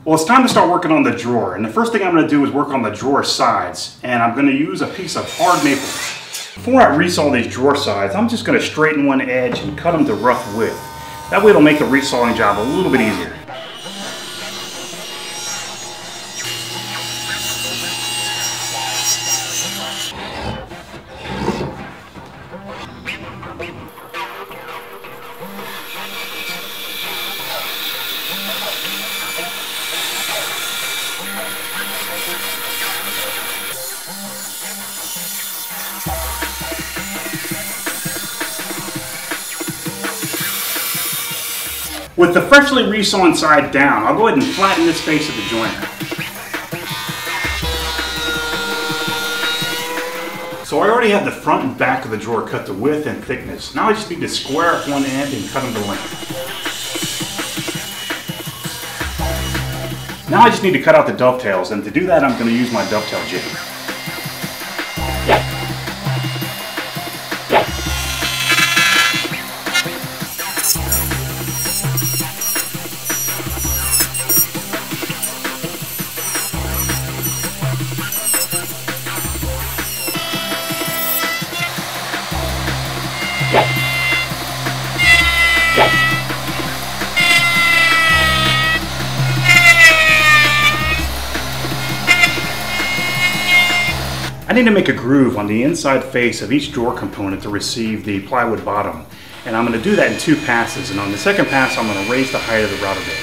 Well, it's time to start working on the drawer, and the first thing I'm going to do is work on the drawer sides, and I'm going to use a piece of hard maple. Before I resaw these drawer sides, I'm just going to straighten one edge and cut them to rough width. That way it'll make the resawing job a little bit easier. With the freshly resawn side down, I'll go ahead and flatten this face of the joiner. So I already have the front and back of the drawer cut to width and thickness. Now I just need to square up one end and cut them to length. Now I just need to cut out the dovetails, and to do that I'm going to use my dovetail jig. I need to make a groove on the inside face of each drawer component to receive the plywood bottom. And I'm going to do that in 2 passes, and on the second pass I'm going to raise the height of the router bit.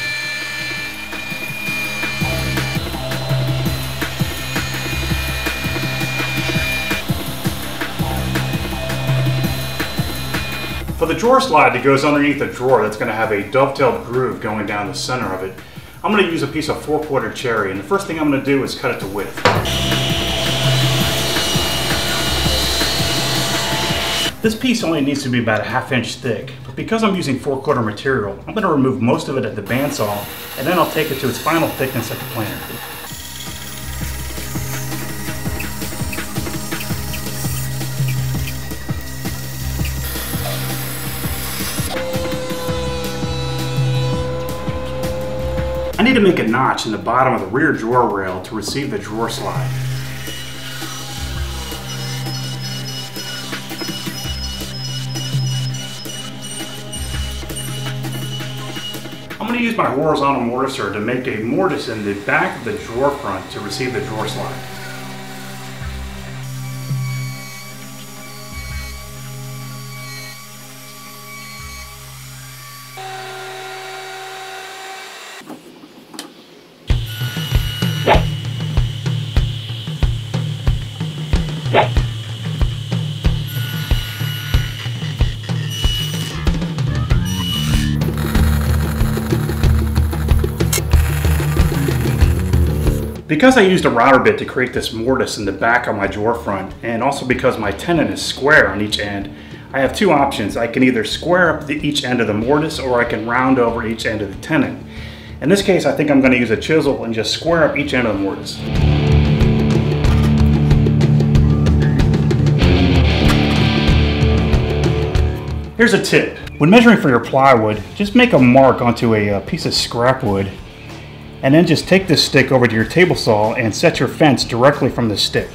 For the drawer slide that goes underneath the drawer that's going to have a dovetailed groove going down the center of it, I'm going to use a piece of 4/4 cherry, and the first thing I'm going to do is cut it to width. This piece only needs to be about a 1/2 inch thick, but because I'm using 4/4 material, I'm going to remove most of it at the bandsaw, and then I'll take it to its final thickness at the planer. I need to make a notch in the bottom of the rear drawer rail to receive the drawer slide. I'm going to use my horizontal mortiser to make a mortise in the back of the drawer front to receive the drawer slide. Because I used a router bit to create this mortise in the back of my drawer front, and also because my tenon is square on each end, I have 2 options. I can either square up each end of the mortise, or I can round over each end of the tenon. In this case, I think I'm going to use a chisel and just square up each end of the mortise. Here's a tip. When measuring for your plywood, just make a mark onto a piece of scrap wood, and then just take this stick over to your table saw and set your fence directly from the stick.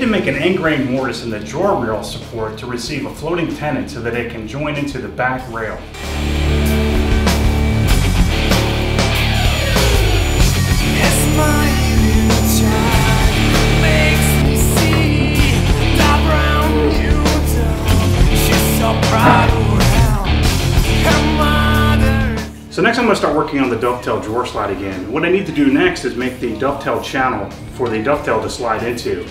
Make an end grain mortise in the drawer rail support to receive a floating tenon so that it can join into the back rail. So next I'm going to start working on the dovetail drawer slide again. What I need to do next is make the dovetail channel for the dovetail to slide into.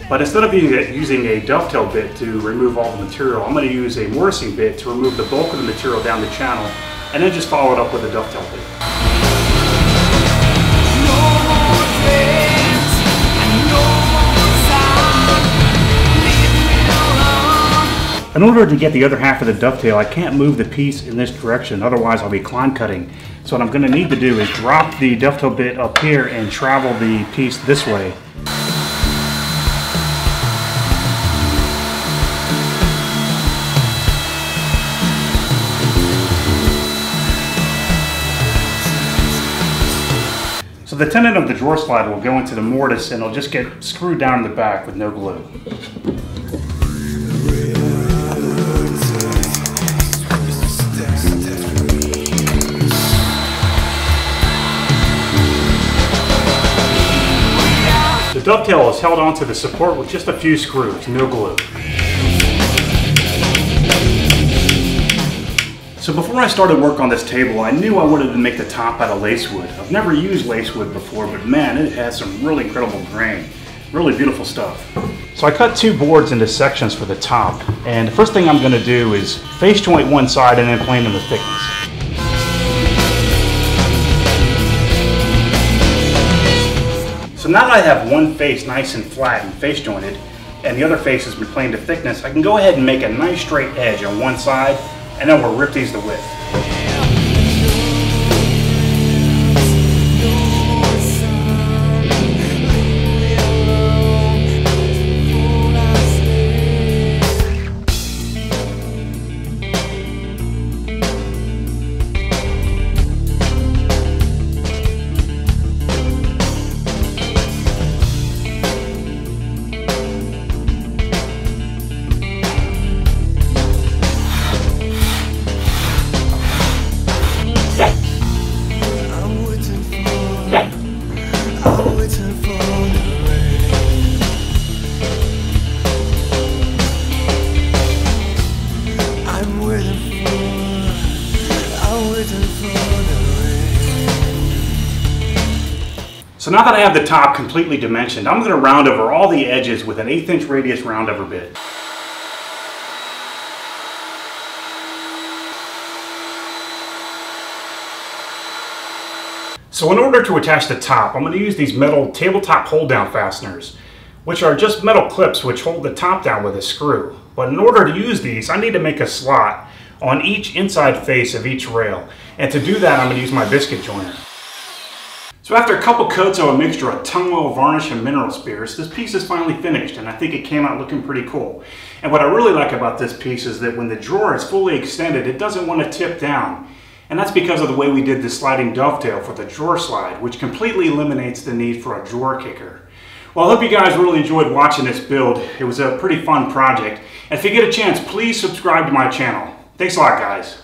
But instead of using a dovetail bit to remove all the material, I'm going to use a mortising bit to remove the bulk of the material down the channel and then just follow it up with a dovetail bit. In order to get the other half of the dovetail, I can't move the piece in this direction, otherwise I'll be climb cutting. So what I'm going to need to do is drop the dovetail bit up here and travel the piece this way. So the tenon of the drawer slide will go into the mortise and it'll just get screwed down in the back with no glue. The dovetail is held onto the support with just a few screws, no glue. So before I started work on this table, I knew I wanted to make the top out of lace wood. I've never used lace wood before, but man, it has some really incredible grain. Really beautiful stuff. So I cut 2 boards into sections for the top, and the first thing I'm going to do is face joint one side and then plane them with thickness. So now that I have one face nice and flat and face jointed, and the other face has been planed to thickness, I can go ahead and make a nice straight edge on one side, and then we'll rip these to width. So now that I have the top completely dimensioned, I'm going to round over all the edges with an 1/8 inch radius round over bit. So in order to attach the top, I'm going to use these metal tabletop hold down fasteners, which are just metal clips which hold the top down with a screw. But in order to use these, I need to make a slot on each inside face of each rail. And to do that, I'm going to use my biscuit joiner. So after a couple coats of a mixture of tung oil, varnish, and mineral spirits, this piece is finally finished, and I think it came out looking pretty cool. And what I really like about this piece is that when the drawer is fully extended, it doesn't want to tip down. And that's because of the way we did the sliding dovetail for the drawer slide, which completely eliminates the need for a drawer kicker. Well, I hope you guys really enjoyed watching this build. It was a pretty fun project. And if you get a chance, please subscribe to my channel. Thanks a lot, guys.